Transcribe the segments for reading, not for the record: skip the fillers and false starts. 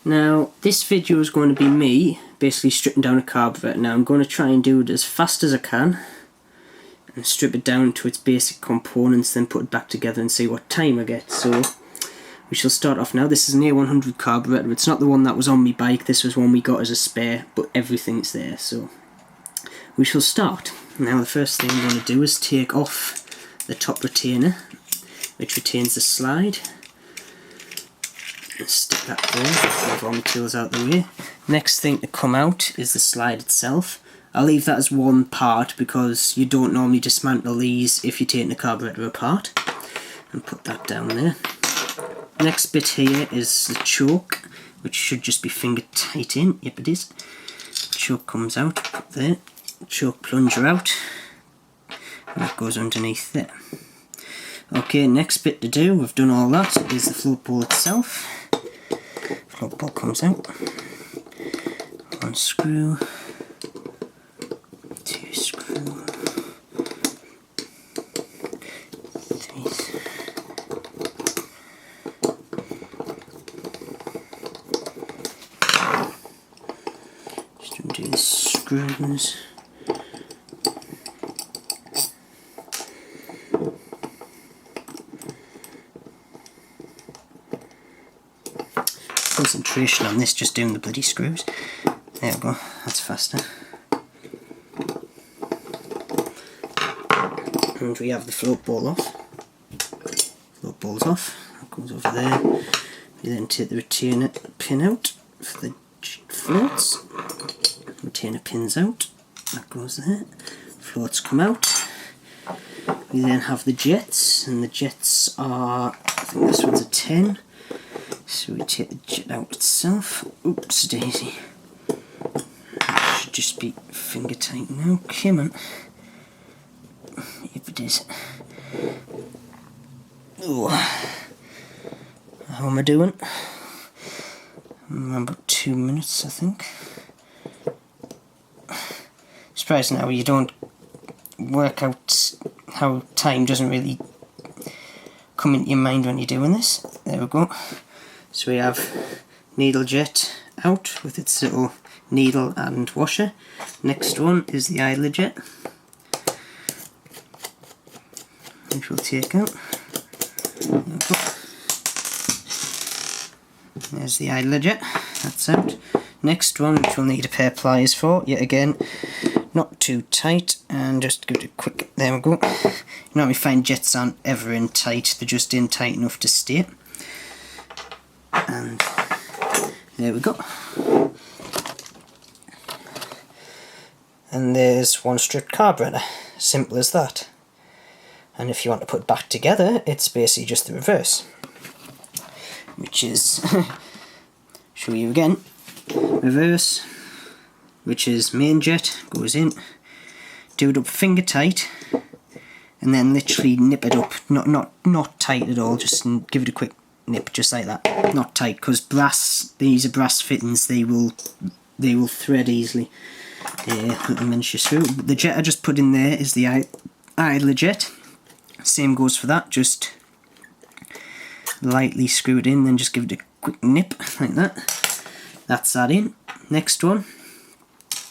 Now this video is going to be me basically stripping down a carburetor. Now I'm going to try and do it as fast as I can and strip it down to its basic components, then put it back together and see what time I get. So we shall start off now. This is an a100 carburetor. It's not the one that was on my bike, this was one we got as a spare, but everything's there, so we shall start. Now the first thing I'm going to do is take off the top retainer, which retains the slide. Stick that there, move all my tools out the way. Next thing to come out is the slide itself. I'll leave that as one part because you don't normally dismantle these if you're taking the carburetor apart. And put that down there. Next bit here is the choke, which should just be finger tight in. Yep, it is. Choke comes out, put there. Choke plunger out. And that goes underneath there. Okay, next bit to do, we've done all that, is the float ball itself. Float ball comes out. One screw. Two screw. Three. Just undo the screws. Concentration on this, just doing the bloody screws. There we go, that's faster. And we have the float ball off. Float ball's off, that goes over there. We then take the retainer pin out for the floats. Retainer pin's out, that goes there. Floats come out. We then have the jets, and the jets are, I think this one's a 10. So we take the jet out itself. Oops daisy. That should just be finger tight now. Come on. Yep, it is. Oh. How am I doing? About 2 minutes, I think. Surprising how you don't work out how time doesn't really come into your mind when you're doing this. There we go. So we have needle jet out with its little needle and washer. Next one is the idler jet, which we'll take out. There we go. There's the idler jet, that's out. Next one, which we'll need a pair of pliers for, yet again, not too tight, and just give it a quick, there we go. You know, we find jets aren't ever in tight, they're just in tight enough to stay. And there we go. And there's one stripped carburetor. Simple as that. And if you want to put it back together, it's basically just the reverse. Which is, show you again, reverse, which is main jet, goes in, do it up finger tight, and then literally nip it up, not tight at all, just give it a quick nip, just like that. Not tight, because brass, these are brass fittings, they will thread easily. Little miniature screw. The jet I just put in there is the idler jet. Same goes for that, just lightly screw it in, then just give it a quick nip, like that. That's that in. Next one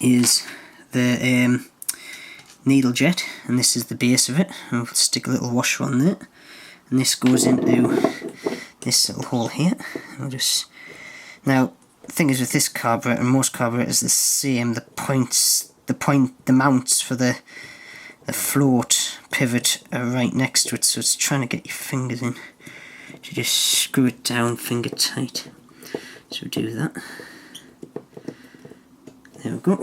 is the needle jet, and this is the base of it. I'll stick a little washer on there, and this goes into this little hole here. I'll just, now the thing is with this carburetor, and most carburetors the same, the mounts for the float pivot are right next to it, so it's trying to get your fingers in. You just screw it down finger tight. So do that. There we go.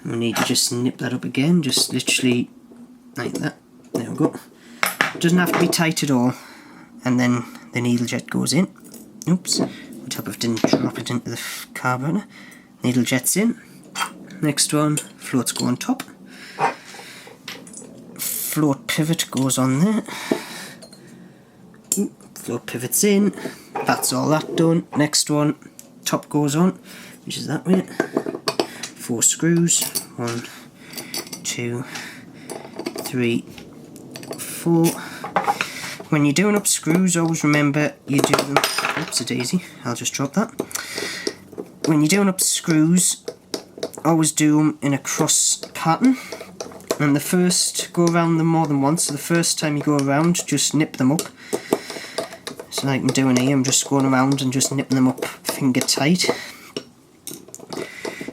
We need to just nip that up again, just literally like that. There we go. It doesn't have to be tight at all. And then the needle jet goes in. Oops, would help if I didn't drop it into the carburetor. Needle jet's in. Next one, floats go on top. Float pivot goes on there. Float pivot's in. That's all that done. Next one, top goes on, which is that way. 4 screws. 1, 2, 3, 4. When you're doing up screws, always remember you do them Oops, a daisy. I'll just drop that. When you're doing up screws, always do them in a cross pattern. And the first, go around them more than once. So the first time you go around, just nip them up. So like I'm doing here, I'm just going around and just nipping them up finger tight.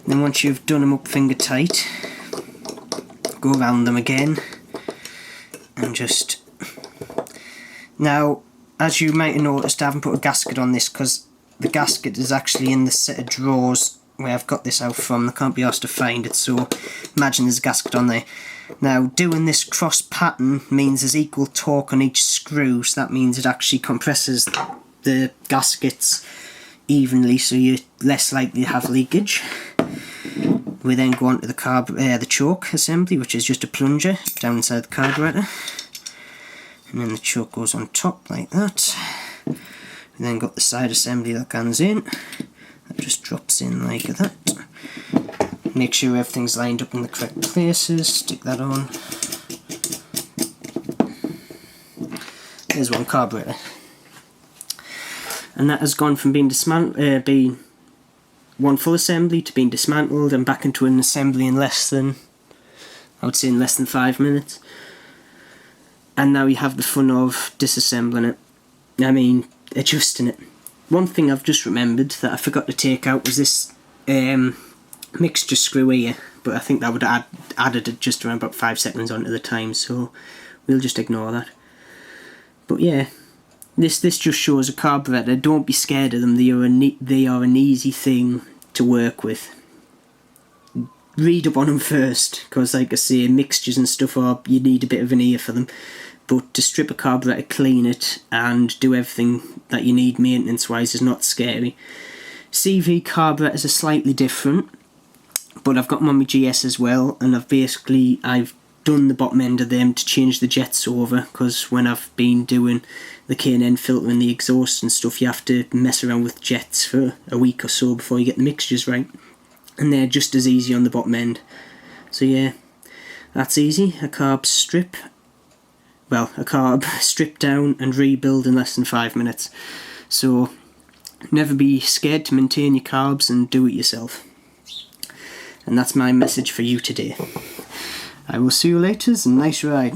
Then once you've done them up finger tight, go around them again and just... Now, as you might have noticed, I haven't put a gasket on this because the gasket is actually in the set of drawers where I've got this out from. I can't be asked to find it, so imagine there's a gasket on there. Now, doing this cross pattern means there's equal torque on each screw, so that means it actually compresses the gaskets evenly, so you're less likely to have leakage. We then go on to the choke assembly, which is just a plunger down inside the carburetor. And then the choke goes on top like that. We then got the side assembly that comes in. That just drops in like that. Make sure everything's lined up in the correct places. Stick that on. There's one carburetor. And that has gone from being being one full assembly to being dismantled and back into an assembly in less than 5 minutes. And now you have the fun of disassembling it. I mean, adjusting it. One thing I've just remembered that I forgot to take out was this mixture screw here, but I think that would have added just around about 5 seconds onto the time, so we'll just ignore that. But yeah, this just shows a carburetor. Don't be scared of them. They are an easy thing to work with. Read up on them first, because like I say, mixtures and stuff you need a bit of an ear for them. But to strip a carburetor, clean it, and do everything that you need maintenance wise is not scary. CV carburetors are slightly different, but I've got them on my GS as well, and I've done the bottom end of them to change the jets over, because when I've been doing the K&N filter and the exhaust and stuff, you have to mess around with jets for a week or so before you get the mixtures right. And they're just as easy on the bottom end. So yeah, that's easy. A carb strip down and rebuild in less than 5 minutes. So never be scared to maintain your carbs and do it yourself. And that's my message for you today. I will see you later, and nice ride.